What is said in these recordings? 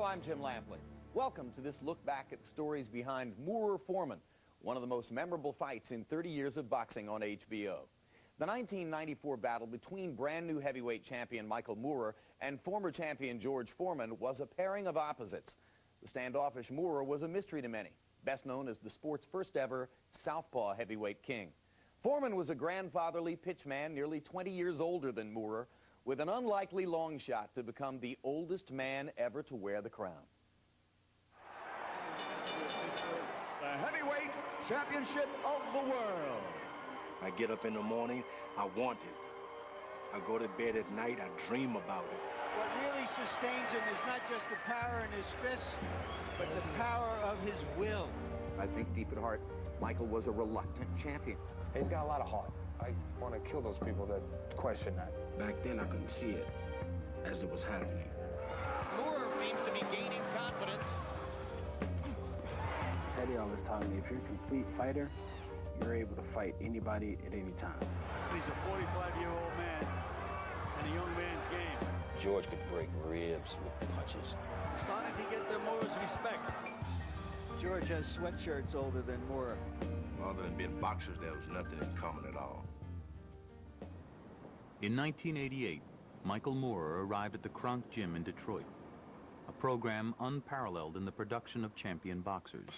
I'm Jim Lampley. Welcome to this look back at the stories behind Foreman, one of the most memorable fights in 30 years of boxing on HBO. The 1994 battle between brand new heavyweight champion Michael Moorer and former champion George Foreman was a pairing of opposites. The standoffish Moorer was a mystery to many, best known as the sport's first ever southpaw heavyweight king. Foreman was a grandfatherly pitchman nearly 20 years older than Moorer, with an unlikely long shot to become the oldest man ever to wear the crown. The heavyweight championship of the world. I get up in the morning, I want it. I go to bed at night, I dream about it. What really sustains him is not just the power in his fists, but the power of his will. I think deep at heart, Michael was a reluctant champion. He's got a lot of heart. I want to kill those people that question that. Back then, I couldn't see it as it was happening. Moorer seems to be gaining confidence. Teddy always taught me, if you're a complete fighter, you're able to fight anybody at any time. He's a 45-year-old man in a young man's game. George could break ribs with punches. Starting to get the Moorer's respect. George has sweatshirts older than Moorer. Other than being boxers, there was nothing in common at all. In 1988, Michael Moorer arrived at the Kronk Gym in Detroit, a program unparalleled in the production of champion boxers.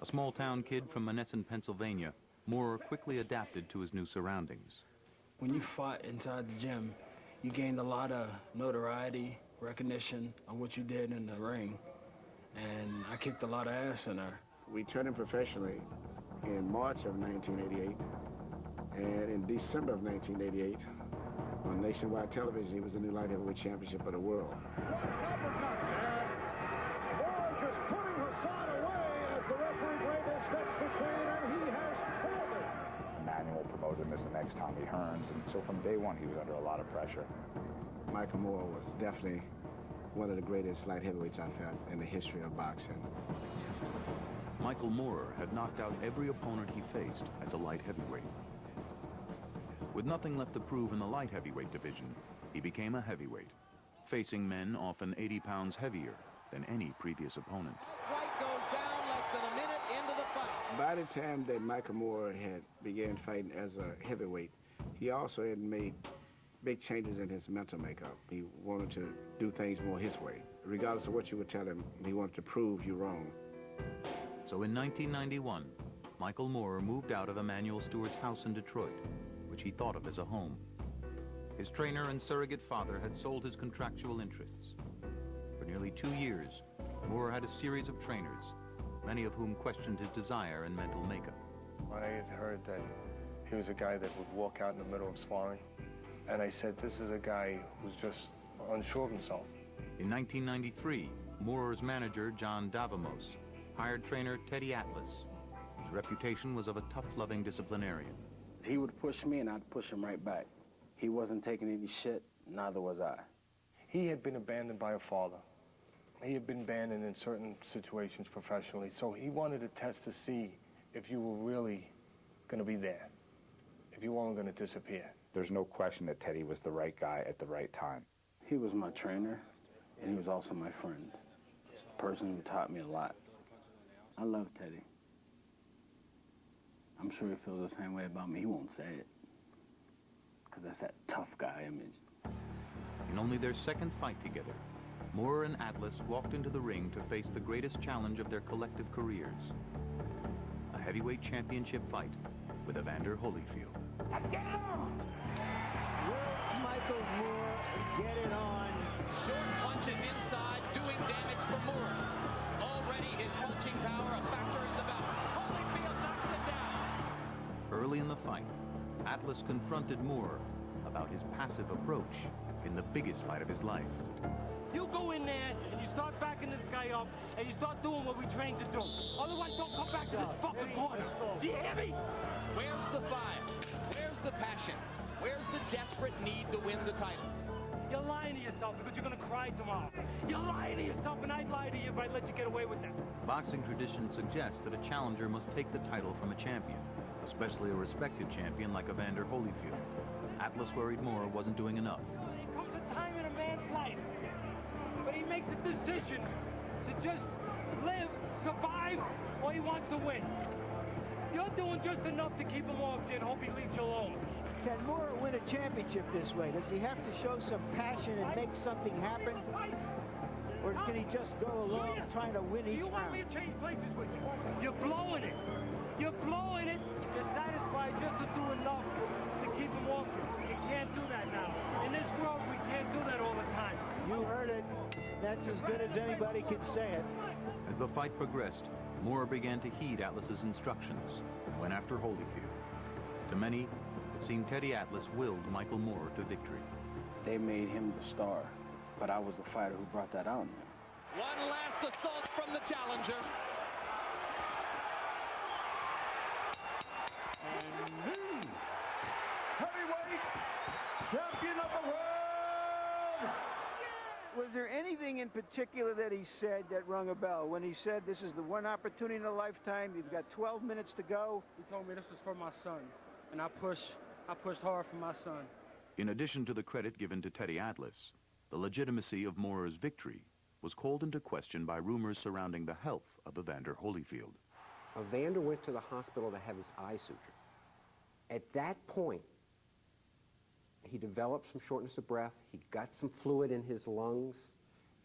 A small-town kid from Monessen, Pennsylvania, Moorer quickly adapted to his new surroundings. When you fought inside the gym, you gained a lot of notoriety, recognition of what you did in the ring, and I kicked a lot of ass in there. We turned him professionally in March of 1988, and in December of 1988, on nationwide television, he was the new light heavyweight championship of the world. Manuel promoted him as the next Tommy Hearns, and so from day one, he was under a lot of pressure. Michael Moorer was definitely one of the greatest light heavyweights I've had in the history of boxing. Michael Moorer had knocked out every opponent he faced as a light heavyweight. With nothing left to prove in the light heavyweight division, he became a heavyweight, facing men often 80 pounds heavier than any previous opponent. Fight goes down less than a minute into the fight. By the time that Michael Moorer had began fighting as a heavyweight, he also had made big changes in his mental makeup. He wanted to do things more his way. Regardless of what you would tell him, he wanted to prove you wrong. So in 1991, Michael Moorer moved out of Emanuel Stewart's house in Detroit, which he thought of as a home. His trainer and surrogate father had sold his contractual interests. For nearly 2 years, Moorer had a series of trainers, many of whom questioned his desire and mental makeup. I had heard that he was a guy that would walk out in the middle of sparring, and I said, this is a guy who's just unsure of himself. In 1993, Moorer's manager, John Davamos, hired trainer Teddy Atlas, whose reputation was of a tough-loving disciplinarian. He would push me, and I'd push him right back. He wasn't taking any shit, neither was I. He had been abandoned by a father. He had been abandoned in certain situations professionally, so he wanted to test to see if you were really going to be there, if you weren't going to disappear. There's no question that Teddy was the right guy at the right time. He was my trainer, and he was also my friend, a person who taught me a lot. I love Teddy. I'm sure he feels the same way about me. He won't say it, because that's that tough guy image. In only their second fight together, Moorer and Atlas walked into the ring to face the greatest challenge of their collective careers, a heavyweight championship fight with Evander Holyfield. Let's get it on! Will Michael Moorer get it on? Short punches inside, doing damage for Moorer. Already his punching power a factor in the bout. Holyfield knocks him down. Early in the fight, Atlas confronted Moorer about his passive approach in the biggest fight of his life. You go in there and you start backing this guy up and you start doing what we trained to do. Otherwise, don't come back to this fucking corner. Do you hear me? Where's the fire? Where's the passion? Where's the desperate need to win the title? You're lying to yourself because you're gonna cry tomorrow. You're lying to yourself, and I'd lie to you if I let you get away with that. Boxing tradition suggests that a challenger must take the title from a champion, especially a respected champion like Evander Holyfield. Atlas worried Moorer wasn't doing enough. There comes a time in a man's life, but he makes a decision to just live, survive, or he wants to win. You're doing just enough to keep him off you and hope he leaves you alone. Can Moore win a championship this way? Does he have to show some passion and make something happen? Or can he just go along trying to win each round? You want me to change places with you? You're blowing it. You're blowing it. You're satisfied just to do enough to keep him off you. You can't do that now. In this world, we can't do that all the time. You heard it. That's as good as anybody can say it. As the fight progressed, Moore began to heed Atlas's instructions and went after Holyfield. To many, it seemed Teddy Atlas willed Michael Moore to victory. They made him the star, but I was the fighter who brought that out in him. One last assault from the challenger. And the heavyweight champion of the world. Was there anything in particular that he said that rung a bell? When he said, this is the one opportunity in a lifetime, you've got 12 minutes to go. He told me this is for my son, and I pushed hard for my son. In addition to the credit given to Teddy Atlas, the legitimacy of Moore's victory was called into question by rumors surrounding the health of Evander Holyfield. Evander went to the hospital to have his eye sutured. At that point, he developed some shortness of breath, he got some fluid in his lungs,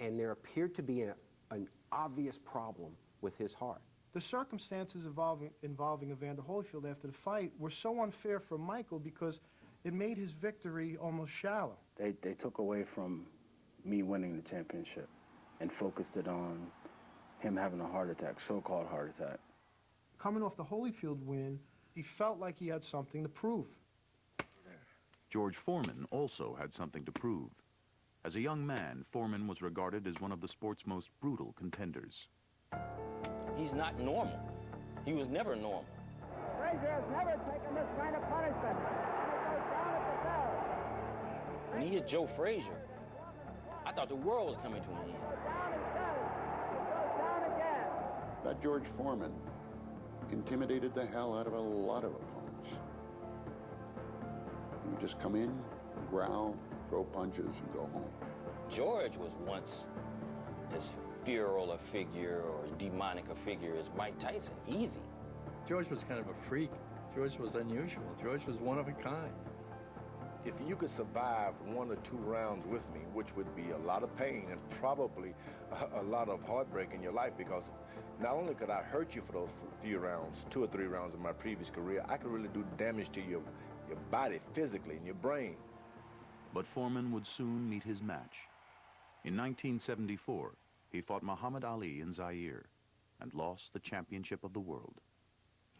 and there appeared to be an obvious problem with his heart. The circumstances involving Evander Holyfield after the fight were so unfair for Michael because it made his victory almost shallow. They took away from me winning the championship and focused it on him having a heart attack, so-called heart attack. Coming off the Holyfield win, he felt like he had something to prove. George Foreman also had something to prove. As a young man, Foreman was regarded as one of the sport's most brutal contenders. He's not normal. He was never normal. Frazier has never taken this kind of punishment. And it goes down at the bell. When he hit Joe Frazier, I thought the world was coming to an end. That George Foreman intimidated the hell out of a lot of opponents. He would just come in, growl, throw punches, and go home. George was once as feral a figure or as demonic a figure as Mike Tyson. Easy. George was kind of a freak. George was unusual. George was one of a kind. If you could survive 1 or 2 rounds with me, which would be a lot of pain and probably a lot of heartbreak in your life, because not only could I hurt you for those few rounds, 2 or 3 rounds in my previous career, I could really do damage to your body physically and your brain. But Foreman would soon meet his match. In 1974, he fought Muhammad Ali in Zaire and lost the championship of the world.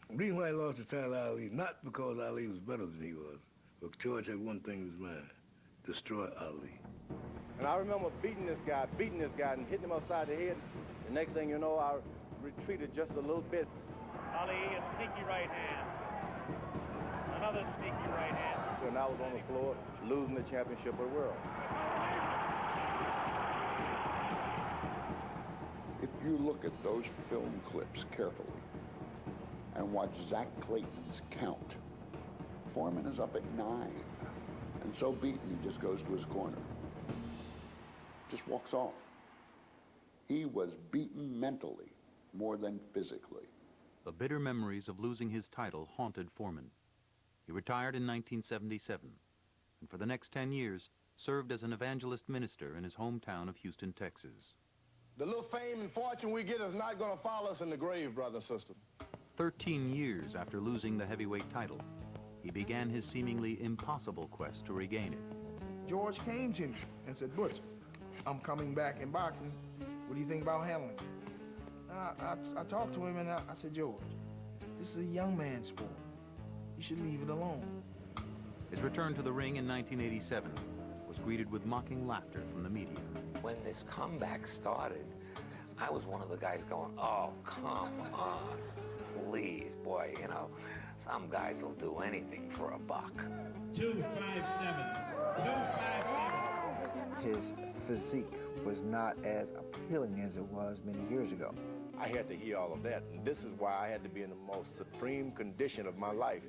The reason why he lost the title to Ali, not because Ali was better than he was, but George had one thing in his mind: destroy Ali. And I remember beating this guy and hitting him upside the head. The next thing you know, I retreated just a little bit. Ali, a sneaky right hand. Another sneaky right hand. And I was on the floor, losing the championship of the world. If you look at those film clips carefully and watch Zach Clayton's count, Foreman is up at 9. And so beaten, he just goes to his corner. Just walks off. He was beaten mentally more than physically. The bitter memories of losing his title haunted Foreman. He retired in 1977, and for the next 10 years served as an evangelist minister in his hometown of Houston, Texas. The little fame and fortune we get is not going to follow us in the grave, brother and sister. 13 years after losing the heavyweight title, he began his seemingly impossible quest to regain it. George came to me and said, "Butch, I'm coming back in boxing. What do you think about handling it?" And I talked to him and I said, "George, this is a young man's sport. You should leave it alone." His return to the ring in 1987 was greeted with mocking laughter from the media. When this comeback started, I was one of the guys going, "Oh, come on, please, boy, you know, some guys will do anything for a buck." 257. 257. His physique was not as appealing as it was many years ago. I had to hear all of that, and this is why I had to be in the most supreme condition of my life.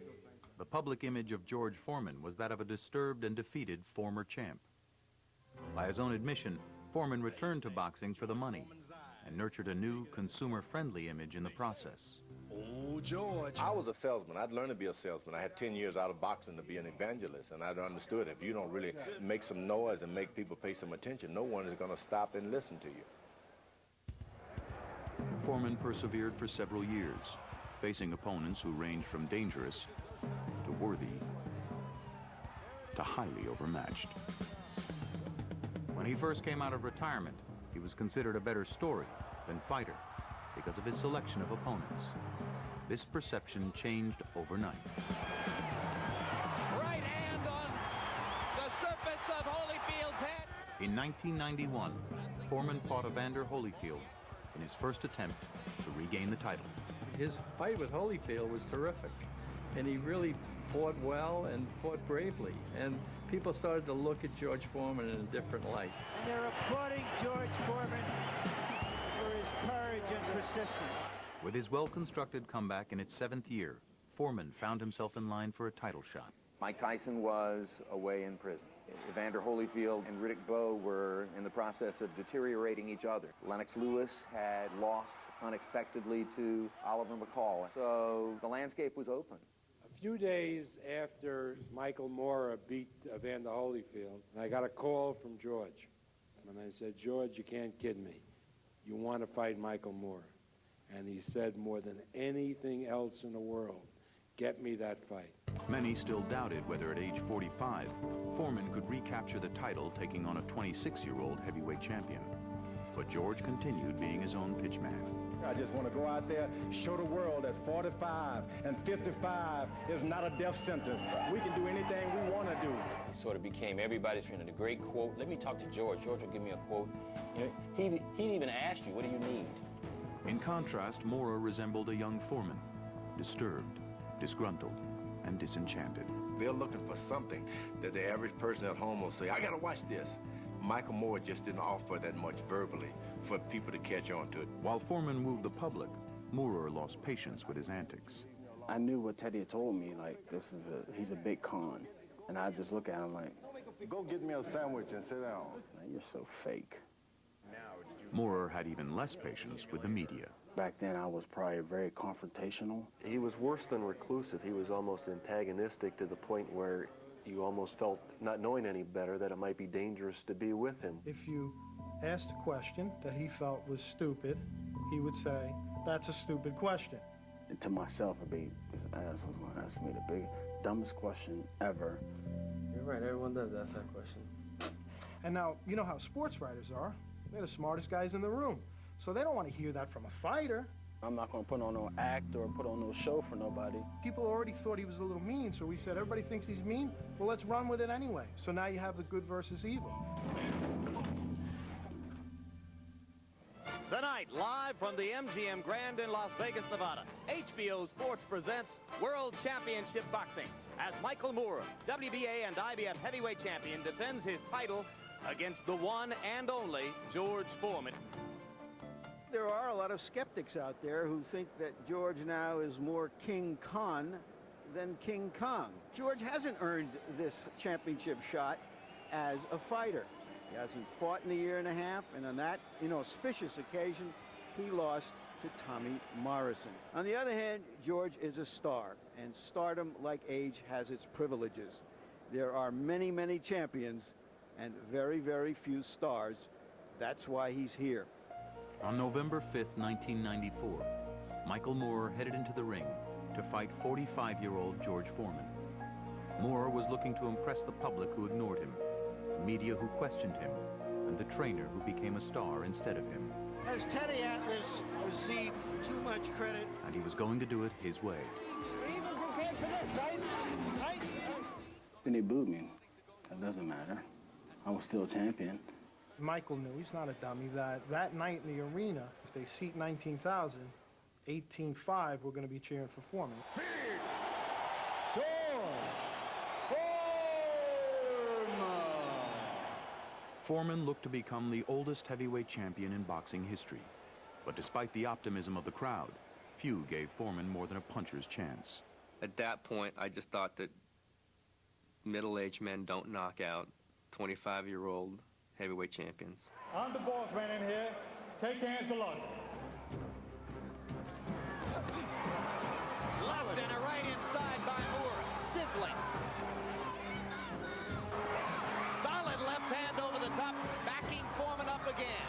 The public image of George Foreman was that of a disturbed and defeated former champ. By his own admission, Foreman returned to boxing for the money and nurtured a new, consumer-friendly image in the process. Oh, George. I was a salesman. I'd learned to be a salesman. I had 10 years out of boxing to be an evangelist, and I'd understood if you don't really make some noise and make people pay some attention, no one is going to stop and listen to you. Foreman persevered for several years, facing opponents who ranged from dangerous to worthy to highly overmatched. When he first came out of retirement, he was considered a better story than fighter because of his selection of opponents. This perception changed overnight. Right hand on the surface of Holyfield's head. In 1991, Foreman fought Evander Holyfield in his first attempt to regain the title. His fight with Holyfield was terrific, and he really fought well and fought bravely, and people started to look at George Foreman in a different light. And they're applauding George Foreman for his courage and persistence. With his well-constructed comeback in its 7th year, Foreman found himself in line for a title shot. Mike Tyson was away in prison. Evander Holyfield and Riddick Bowe were in the process of deteriorating each other. Lennox Lewis had lost unexpectedly to Oliver McCall, so the landscape was open. A few days after Michael Moorer beat Evander Holyfield, I got a call from George. And I said, George, you can't kid me. You want to fight Michael Moorer. And he said, more than anything else in the world, get me that fight. Many still doubted whether at age 45, Foreman could recapture the title taking on a 26-year-old heavyweight champion. But George continued being his own pitchman. I just want to go out there, show the world that 45 and 55 is not a death sentence. We can do anything we want to do. He sort of became everybody's friend. And a great quote. Let me talk to George. George will give me a quote. You know, he even asked you, what do you need? In contrast, Moorer resembled a young Foreman, disturbed, disgruntled, and disenchanted. They're looking for something that the average person at home will say, I got to watch this. Michael Moorer just didn't offer that much verbally for people to catch on to it. While Foreman moved the public, Moorer lost patience with his antics. I knew what Teddy had told me, like, he's a big con. And I just look at him like, go get me a sandwich and sit down. Man, you're so fake. Moorer had even less patience with the media. Back then, I was probably very confrontational. He was worse than reclusive. He was almost antagonistic to the point where you almost felt, not knowing any better, that it might be dangerous to be with him. If you asked a question that he felt was stupid, he would say, that's a stupid question. And to myself, it'd be, this asshole's gonna ask me the dumbest question ever. You're right, everyone does ask that question. And now, you know how sports writers are. They're the smartest guys in the room. So they don't want to hear that from a fighter. I'm not going to put on no act or put on no show for nobody. People already thought he was a little mean, so we said, everybody thinks he's mean, well, let's run with it anyway. So now you have the good versus evil. Tonight, live from the MGM Grand in Las Vegas, Nevada, HBO Sports presents World Championship Boxing as Michael Moorer, WBA and IBF heavyweight champion, defends his title against the one and only George Foreman. There are a lot of skeptics out there who think that George now is more King Khan than King Kong. George hasn't earned this championship shot as a fighter. He hasn't fought in a year and a half, and on that inauspicious occasion, he lost to Tommy Morrison. On the other hand, George is a star, and stardom, like age, has its privileges. There are many, many champions and very, very few stars. That's why he's here. On November 5th, 1994, Michael Moorer headed into the ring to fight 45-year-old George Foreman. Moorer was looking to impress the public who ignored him, the media who questioned him, and the trainer who became a star instead of him. Has Teddy Atlas received too much credit? And he was going to do it his way. Then they booed me. That doesn't matter. I was still champion. Michael knew, he's not a dummy, that night in the arena, if they seat 19,000, 18,500 were going to be cheering for Foreman. Foreman looked to become the oldest heavyweight champion in boxing history. But despite the optimism of the crowd, few gave Foreman more than a puncher's chance. At that point, I just thought that middle-aged men don't knock out 25-year-old heavyweight champions. I'm the boss man in here. Take hands, good luck. Left and a right inside by Moore. Sizzling. Solid left hand over the top, backing Foreman up again.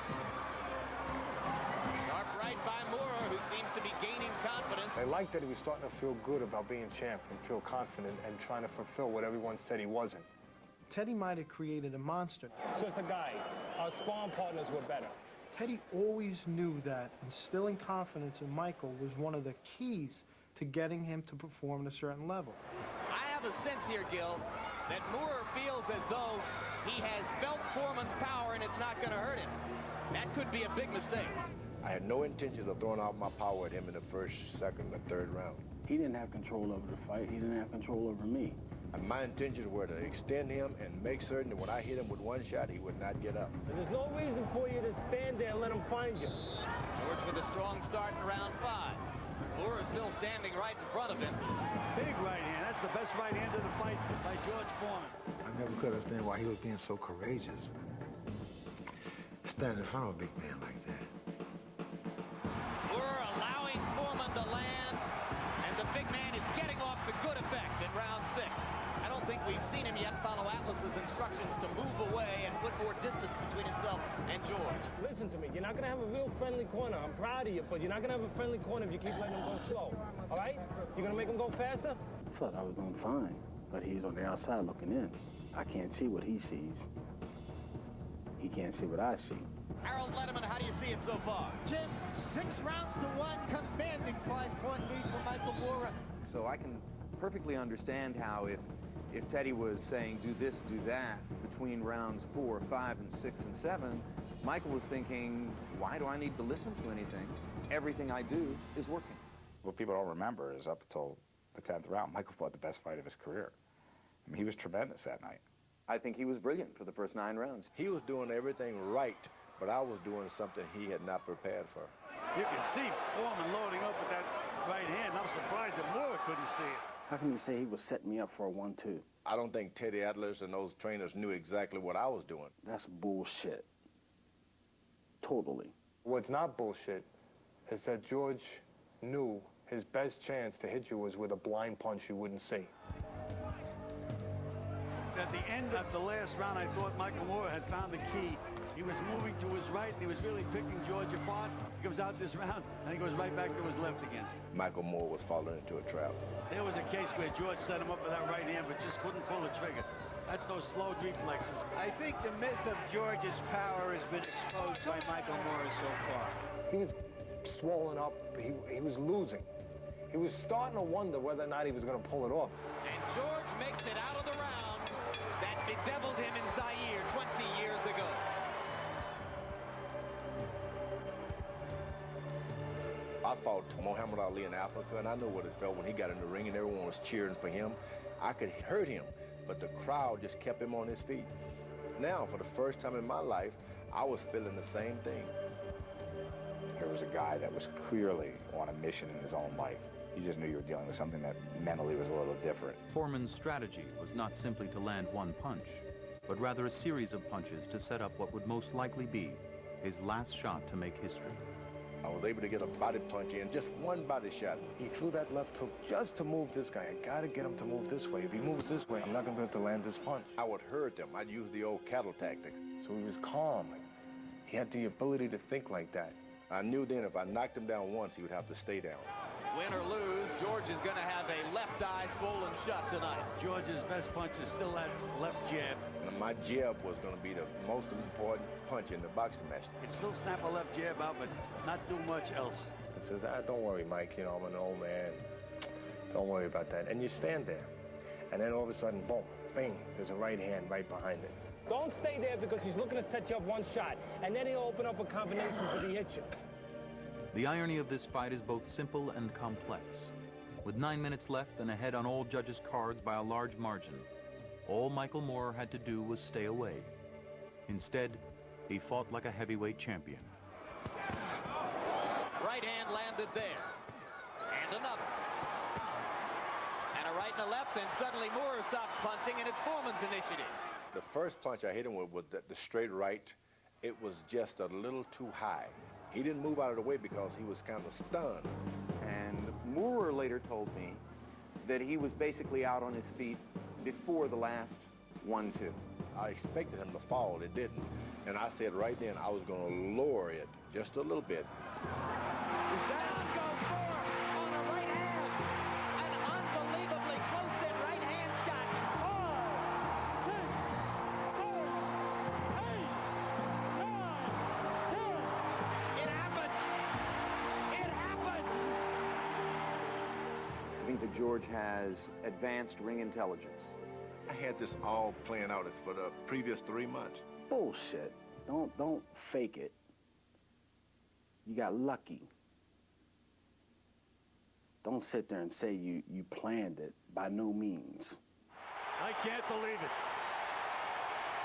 Sharp right by Moore, who seems to be gaining confidence. I liked that he was starting to feel good about being champ and feel confident and trying to fulfill what everyone said he wasn't. Teddy might have created a monster. It's just a guy. Our sparring partners were better. Teddy always knew that instilling confidence in Michael was one of the keys to getting him to perform at a certain level. I have a sense here, Gil, that Moore feels as though he has felt Foreman's power and it's not going to hurt him. That could be a big mistake. I had no intention of throwing out my power at him in the first, second, or third round. He didn't have control over the fight. He didn't have control over me. And my intentions were to extend him and make certain that when I hit him with one shot, he would not get up. And there's no reason for you to stand there and let him find you. George with a strong start in round 5. Moore is still standing right in front of him. Big right hand. That's the best right hand of the fight by George Foreman. I never could understand why he was being so courageous. Standing in front of a big man like that. Moore allowing Foreman to land, and the big man is getting off to good effect in round 6. I don't think we've seen him yet follow Atlas's instructions to move away and put more distance between himself and George. Listen to me. You're not going to have a real friendly corner. I'm proud of you, but you're not going to have a friendly corner if you keep letting him go slow. All right? You're going to make him go faster? I thought I was doing fine, but he's on the outside looking in. I can't see what he sees. He can't see what I see. Harold Letterman, how do you see it so far? Jim, 6 rounds to 1, commanding 5-point lead for Michael Moore. So I can perfectly understand how if Teddy was saying do this, do that, between rounds 4, 5, and 6, and 7, Michael was thinking, why do I need to listen to anything? Everything I do is working. What people don't remember is up until the 10th round, Michael fought the best fight of his career. I mean, he was tremendous that night. I think he was brilliant for the first 9 rounds. He was doing everything right, but I was doing something he had not prepared for. You can see Foreman loading up with that right hand. I'm surprised that Moore couldn't see it. How can you say he was setting me up for a 1-2? I don't think Teddy Atlas and those trainers knew exactly what I was doing. That's bullshit. Totally. What's not bullshit is that George knew his best chance to hit you was with a blind punch you wouldn't see. At the end of the last round, I thought Michael Moore had found the key. He was moving to his right, and he was really picking George apart. He comes out this round, and he goes right back to his left again. Michael Moore was falling into a trap. There was a case where George set him up with that right hand, but just couldn't pull the trigger. That's those slow reflexes. I think the myth of George's power has been exposed by Michael Moore so far. He was swollen up. He was losing. He was starting to wonder whether or not he was going to pull it off. And George makes it out of the round that bedeviled him in Zaire 20 years ago. I fought Muhammad Ali in Africa, and I know what it felt when he got in the ring and everyone was cheering for him. I could hurt him, but the crowd just kept him on his feet. Now, for the first time in my life, I was feeling the same thing. Here was a guy that was clearly on a mission in his own life. You just knew you were dealing with something that mentally was a little different. Foreman's strategy was not simply to land one punch, but rather a series of punches to set up what would most likely be his last shot to make history. I was able to get a body punch in, just one body shot. He threw that left hook just to move this guy. I got to get him to move this way. If he moves this way, I'm not going to be able to land this punch. I would hurt them. I'd use the old cattle tactics. So he was calm. He had the ability to think like that. I knew then if I knocked him down once, he would have to stay down. Win or lose, George is going to have a left eye swollen shut tonight. George's best punch is still that left jab. And my jab was going to be the most important punch in the boxing match. He'd still snap a left jab out, but not do much else. I said, don't worry, Mike, you know, I'm an old man. Don't worry about that. And you stand there. And then all of a sudden, boom, bing, there's a right hand right behind it. Don't stay there because he's looking to set you up one shot, and then he'll open up a combination so he hits you. The irony of this fight is both simple and complex. With 9 minutes left and ahead on all judges' cards by a large margin, all Michael Moore had to do was stay away. Instead, he fought like a heavyweight champion. Right hand landed there. And another. And a right and a left, and suddenly Moore stops punching, and it's Foreman's initiative. The first punch I hit him with was the straight right. It was just a little too high. He didn't move out of the way because he was kind of stunned. And Moorer later told me that he was basically out on his feet before the last 1-2. I expected him to fall. It didn't. And I said right then I was going to lower it just a little bit. Is that on on a right hand? An unbelievably close-in right hand shot. 5, 6, 7, 8, 9, 10. It happened. It happened. I think that George has advanced ring intelligence. I had this all playing out for the previous 3 months. Bullshit. Don't fake it. You got lucky. Don't sit there and say you planned it. By no means. I can't believe it.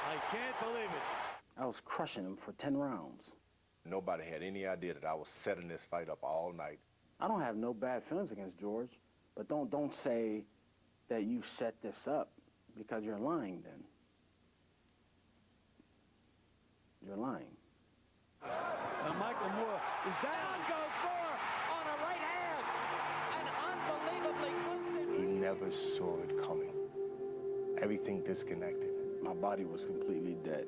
I can't believe it. I was crushing him for 10 rounds. Nobody had any idea that I was setting this fight up all night. I don't have no bad feelings against George, but don't say that you set this up, because you're lying then. You're lying. Now Michael Moore, is that Down goes Moore on a right hand. An unbelievably close-in. He never saw it coming. Everything disconnected. My body was completely dead.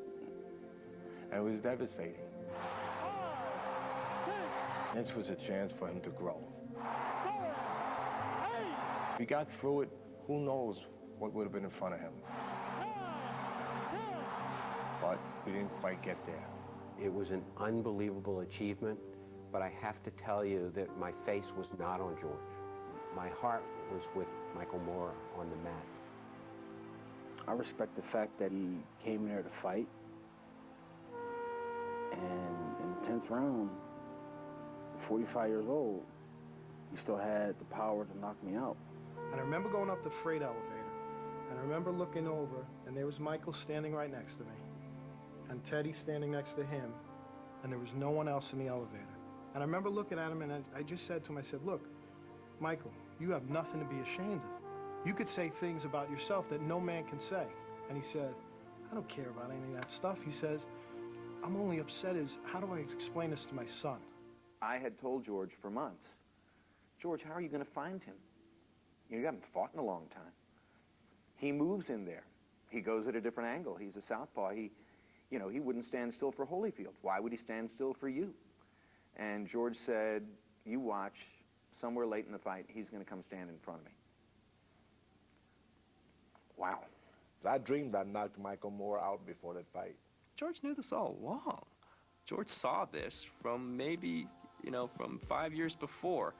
And it was devastating. 5, 6, This was a chance for him to grow. 7, 8, If he got through it, who knows what would have been in front of him. 9, 10. But we didn't quite get there. It was an unbelievable achievement, but I have to tell you that my face was not on George. My heart was with Michael Moore on the mat. I respect the fact that he came there to fight. And in the 10th round, 45 years old, he still had the power to knock me out. And I remember going up the freight elevator, and I remember looking over, and there was Michael standing right next to me, and Teddy standing next to him, and there was no one else in the elevator. And I remember looking at him, and I just said to him, I said, look, Michael, you have nothing to be ashamed of. You could say things about yourself that no man can say. And he said, I don't care about any of that stuff. He says, I'm only upset is, how do I explain this to my son? I had told George for months, George, how are you going to find him? You haven't fought in a long time. He moves in there. He goes at a different angle. He's a southpaw. He wouldn't stand still for Holyfield. Why would he stand still for you? And George said, you watch, somewhere late in the fight, he's going to come stand in front of me. Wow. I dreamed I knocked Michael Moore out before that fight. George knew this all along. George saw this from maybe, from 5 years before.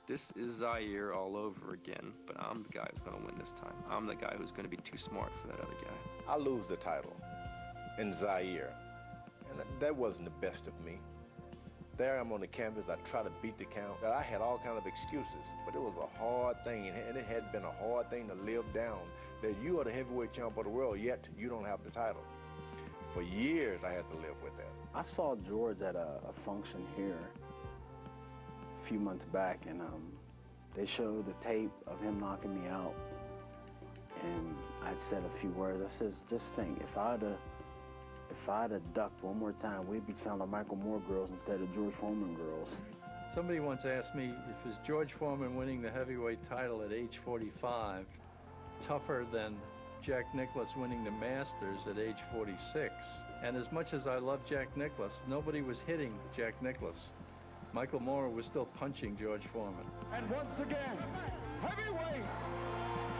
This is Zaire all over again, but I'm the guy who's going to win this time. I'm the guy who's going to be too smart for that other guy. I lose the title in Zaire, and that wasn't the best of me. There I'm on the canvas, I try to beat the count. I had all kind of excuses, but it was a hard thing, and it had been a hard thing to live down, that you are the heavyweight champ of the world, yet you don't have the title. For years, I had to live with that. I saw George at a function here a few months back, and they showed the tape of him knocking me out, and I'd said a few words. I says, just think, if I'd have ducked one more time, we'd be sounding like Michael Moore girls instead of George Foreman girls. Somebody once asked me, if is George Foreman winning the heavyweight title at age 45 tougher than Jack Nicklaus winning the Masters at age 46? And as much as I love Jack Nicklaus, nobody was hitting Jack Nicklaus. Michael Moore was still punching George Foreman. And once again, heavyweight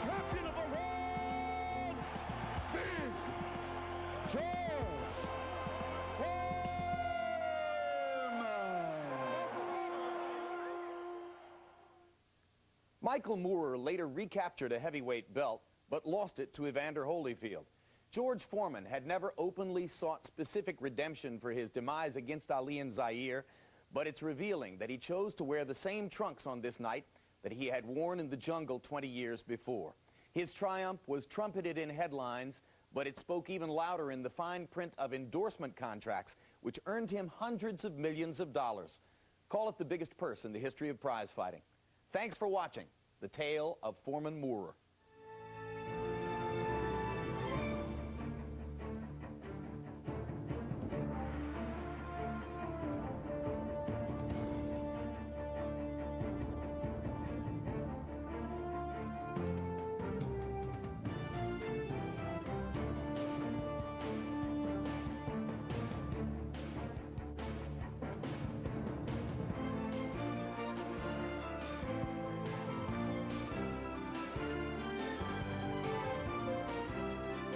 champion of the world, Big George Foreman. Michael Moore later recaptured a heavyweight belt, but lost it to Evander Holyfield. George Foreman had never openly sought specific redemption for his demise against Ali in Zaire, but it's revealing that he chose to wear the same trunks on this night that he had worn in the jungle 20 years before. His triumph was trumpeted in headlines, but it spoke even louder in the fine print of endorsement contracts, which earned him hundreds of millions of dollars. Call it the biggest purse in the history of prize fighting. Thanks for watching The Tale of Foreman Moore.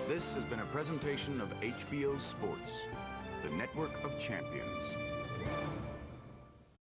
This has been a presentation of HBO Sports, the network of champions.